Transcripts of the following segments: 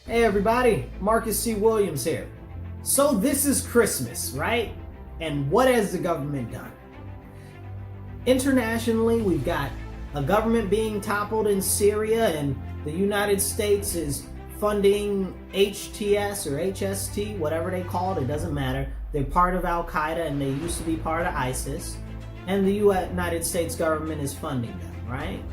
Hey everybody, Marcus C. Williams here. So this is Christmas, right? And what has the government done? Internationally, we've got a government being toppled in Syria, and the United States is funding HTS or HST, whatever they call it, it doesn't matter. They're part of Al Qaeda and they used to be part of ISIS, and the United States government is funding them, right?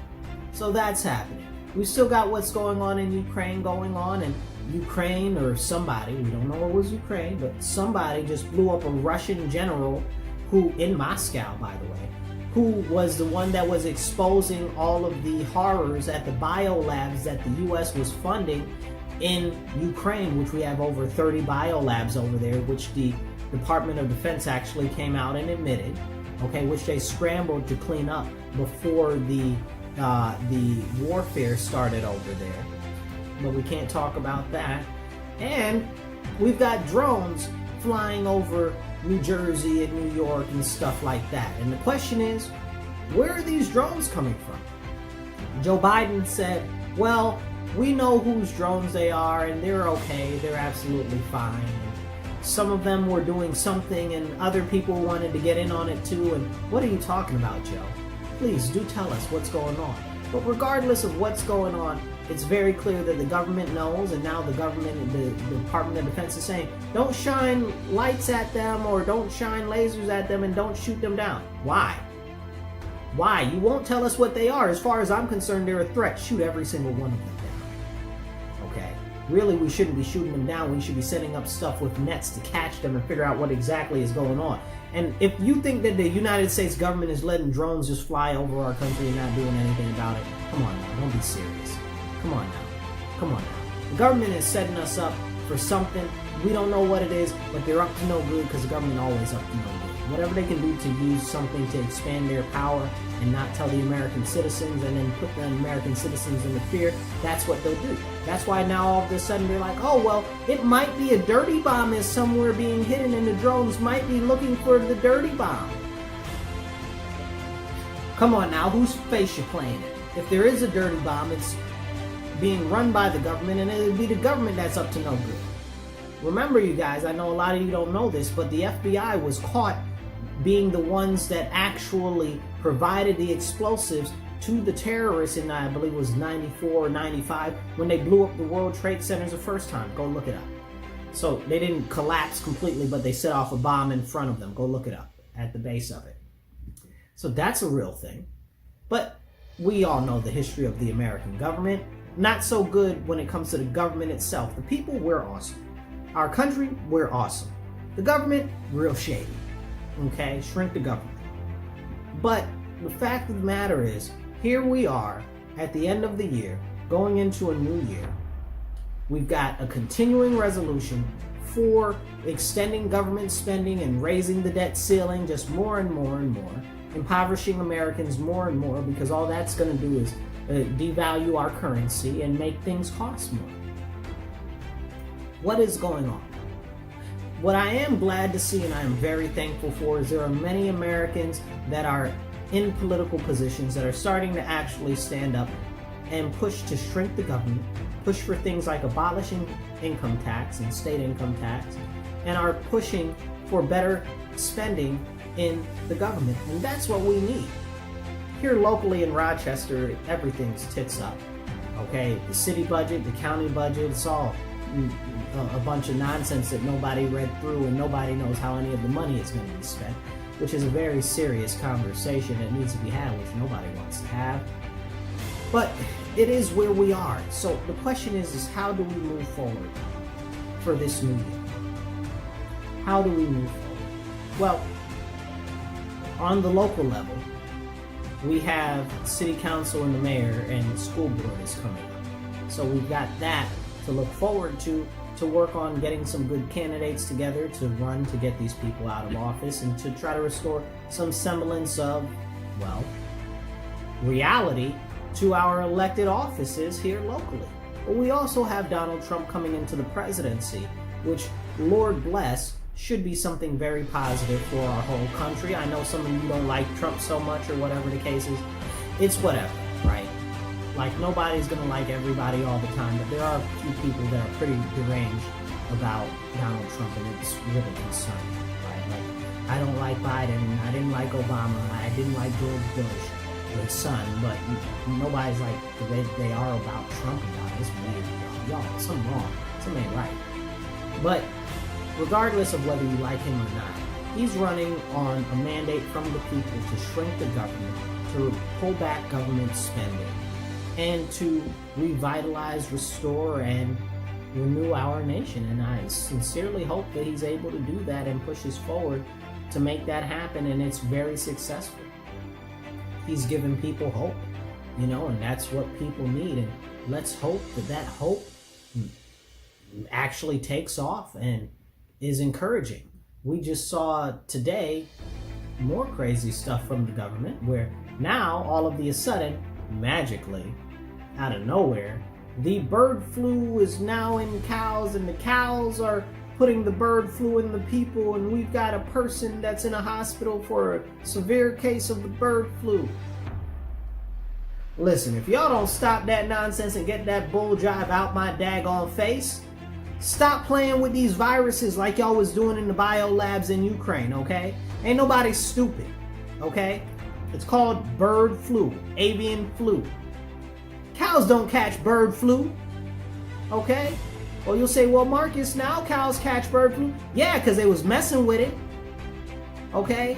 So that's happening. We still got what's going on in Ukraine going on, and Ukraine or somebody, we don't know it was Ukraine, but somebody just blew up a Russian general who, in Moscow by the way, who was the one that was exposing all of the horrors at the biolabs that the US was funding in Ukraine, which we have over 30 biolabs over there, which the Department of Defense actually came out and admitted, okay, which they scrambled to clean up before the warfare started over there. But we can't talk about that. And we've got drones flying over New Jersey and New York and stuff like that. And the question is, where are these drones coming from? Joe Biden said, well, we know whose drones they are and they're okay, they're absolutely fine. And some of them were doing something and other people wanted to get in on it too. And what are you talking about, Joe? Please do tell us what's going on. But regardless of what's going on, it's very clear that the government knows, and now the government, the Department of Defense is saying, don't shine lights at them or don't shine lasers at them and don't shoot them down. Why? Why? You won't tell us what they are. As far as I'm concerned, they're a threat. Shoot every single one of them down. Okay? Really, we shouldn't be shooting them down. We should be setting up stuff with nets to catch them and figure out what exactly is going on. And if you think that the United States government is letting drones just fly over our country and not doing anything about it, come on now, don't be serious. Come on now. Come on now. The government is setting us up for something. We don't know what it is, but they're up to no good because the government always up to no good. Whatever they can do to use something to expand their power and not tell the American citizens and then put the American citizens into fear, that's what they'll do. That's why now all of a sudden they're like, oh, well, it might be a dirty bomb is somewhere being hidden and the drones might be looking for the dirty bomb. Come on now, whose face you playing it? If there is a dirty bomb, it's being run by the government, and it'll be the government that's up to no good. Remember, you guys, I know a lot of you don't know this, but the FBI was caught being the ones that actually provided the explosives to the terrorists in, I believe it was 94 or 95, when they blew up the World Trade Centers the first time. Go look it up. So they didn't collapse completely, but they set off a bomb in front of them. Go look it up at the base of it. So that's a real thing. But we all know the history of the American government. Not so good when it comes to the government itself. The people, we're awesome. Our country, we're awesome. The government, real shady. Okay, shrink the government. But the fact of the matter is, here we are at the end of the year, going into a new year. We've got a continuing resolution for extending government spending and raising the debt ceiling just more and more and more, impoverishing Americans more and more, because all that's going to do is devalue our currency and make things cost more. What is going on? What I am glad to see and I am very thankful for is there are many Americans that are in political positions that are starting to actually stand up and push to shrink the government, push for things like abolishing income tax and state income tax, and are pushing for better spending in the government. And that's what we need. Here locally in Rochester, everything's tits up. Okay, the city budget, the county budget, it's all a bunch of nonsense that nobody read through and nobody knows how any of the money is going to be spent, which is a very serious conversation that needs to be had, which nobody wants to have. But it is where we are. So the question is how do we move forward for this new year? How do we move forward? Well, on the local level, we have city council and the mayor and the school board is coming up. So we've got that to look forward to work on getting some good candidates together to run to get these people out of office and to try to restore some semblance of, well, reality to our elected offices here locally. But we also have Donald Trump coming into the presidency, which, Lord bless, should be something very positive for our whole country. I know some of you don't like Trump so much or whatever the case is. It's whatever, right? Like, nobody's gonna like everybody all the time, but there are a few people that are pretty deranged about Donald Trump, and it's really concerning, right? Like, I don't like Biden, I didn't like Obama, I didn't like George Bush, his son, but nobody's like the way they are about Trump about it. It's weird, y'all. Something wrong. Something ain't right. But regardless of whether you like him or not, he's running on a mandate from the people to shrink the government, to pull back government spending, and to revitalize, restore, and renew our nation. And I sincerely hope that he's able to do that and pushes forward to make that happen, and it's very successful. He's given people hope, and that's what people need. And let's hope that hope actually takes off and is encouraging. We just saw today more crazy stuff from the government, where now all of a sudden, magically, out of nowhere, the bird flu is now in cows, and the cows are putting the bird flu in the people, and we've got a person that's in a hospital for a severe case of the bird flu. Listen, if y'all don't stop that nonsense and get that bull jive out my daggone face, stop playing with these viruses like y'all was doing in the bio labs in Ukraine, okay? Ain't nobody stupid, okay? It's called bird flu, avian flu. Cows don't catch bird flu, okay? Well, you'll say, well, Marcus, now cows catch bird flu. Yeah, because they was messing with it, okay?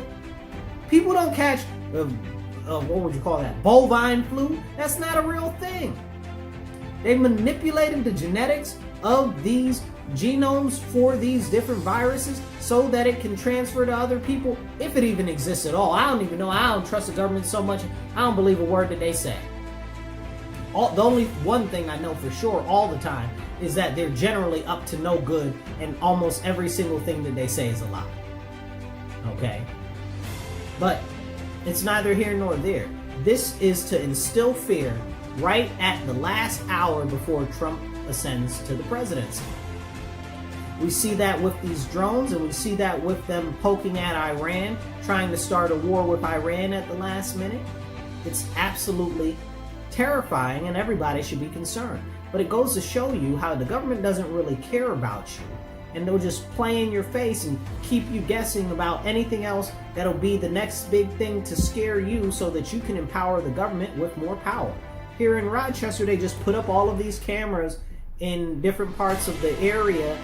People don't catch, what would you call that, bovine flu? That's not a real thing. They manipulated the genetics of these genomes for these different viruses so that it can transfer to other people, if it even exists at all. I don't even know. I don't trust the government so much, I don't believe a word that they say. The only one thing I know for sure all the time is that they're generally up to no good, and almost every single thing that they say is a lie. Okay? But it's neither here nor there. This is to instill fear right at the last hour before Trump ascends to the presidency. We see that with these drones, and we see that with them poking at Iran, trying to start a war with Iran at the last minute. It's absolutely terrifying, and everybody should be concerned. But it goes to show you how the government doesn't really care about you, and they'll just play in your face and keep you guessing about anything else that'll be the next big thing to scare you so that you can empower the government with more power. Here in Rochester, they just put up all of these cameras in different parts of the area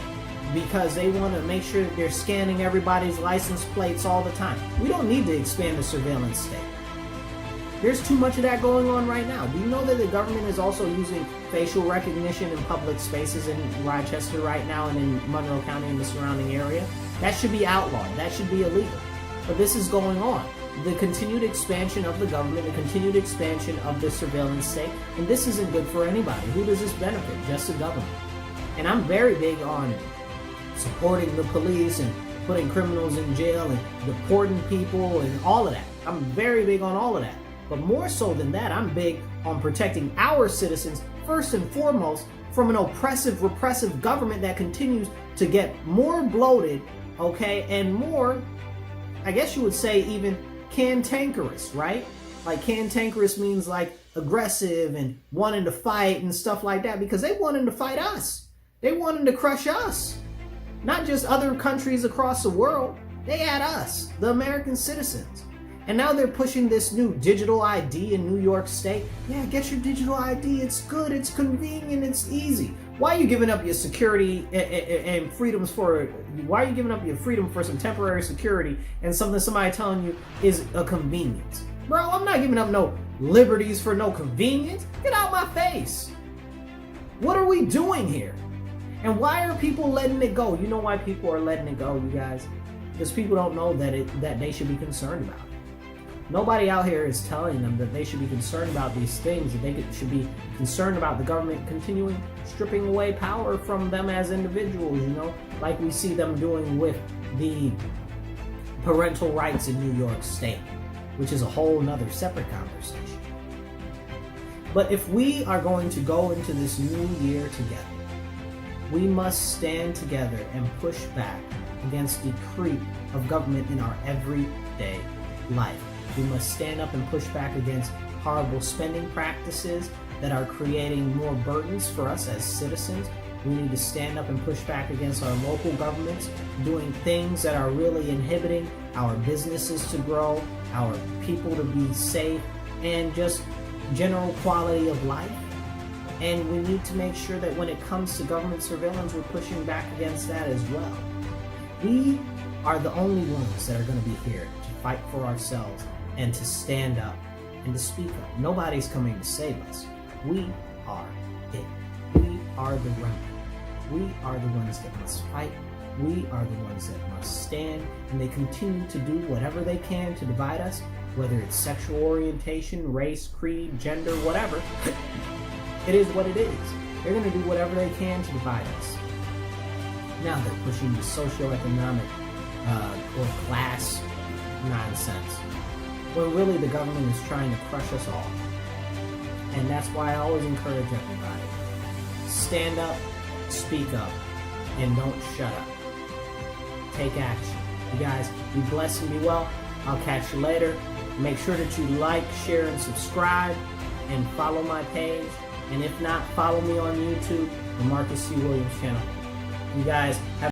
because they want to make sure that they're scanning everybody's license plates all the time. We don't need to expand the surveillance state. There's too much of that going on right now. Do you know that the government is also using facial recognition in public spaces in Rochester right now and in Monroe County and the surrounding area? That should be outlawed. That should be illegal. But this is going on. The continued expansion of the government, the continued expansion of the surveillance state, and this isn't good for anybody. Who does this benefit? Just the government. And I'm very big on supporting the police and putting criminals in jail and deporting people and all of that. I'm very big on all of that. But more so than that, I'm big on protecting our citizens, first and foremost, from an oppressive, repressive government that continues to get more bloated, okay, and more, I guess you would say, even cantankerous, right? Like, cantankerous means like aggressive and wanting to fight and stuff like that, because they wanted to fight us. They wanted to crush us. Not just other countries across the world. They had us, the American citizens. And now they're pushing this new digital ID in New York State. Yeah, get your digital ID. It's good, it's convenient, it's easy. Why are you giving up your security and freedoms for, why are you giving up your freedom for some temporary security and something somebody telling you is a convenience? Bro, I'm not giving up no liberties for no convenience. Get out my face. What are we doing here? And why are people letting it go? You know why people are letting it go, you guys? Because people don't know that they should be concerned about it. Nobody out here is telling them that they should be concerned about these things, that they should be concerned about the government continuing stripping away power from them as individuals, like we see them doing with the parental rights in New York State, which is a whole nother separate conversation. But if we are going to go into this new year together, we must stand together and push back against the creep of government in our everyday life. We must stand up and push back against horrible spending practices that are creating more burdens for us as citizens. We need to stand up and push back against our local governments doing things that are really inhibiting our businesses to grow, our people to be safe, and just general quality of life. And we need to make sure that when it comes to government surveillance, we're pushing back against that as well. We are the only ones that are going to be here to fight for ourselves and to stand up and to speak up. Nobody's coming to save us. We are it. We are the remnant. We are the ones that must fight. We are the ones that must stand, and they continue to do whatever they can to divide us, whether it's sexual orientation, race, creed, gender, whatever. It is what it is. They're going to do whatever they can to divide us. Now they're pushing the socioeconomic or class nonsense, when really the government is trying to crush us all. And that's why I always encourage everybody. Stand up, speak up, and don't shut up. Take action. You guys, be blessed and be well. I'll catch you later. Make sure that you like, share, and subscribe, and follow my page. And if not, follow me on YouTube, the Marcus C. Williams channel. You guys have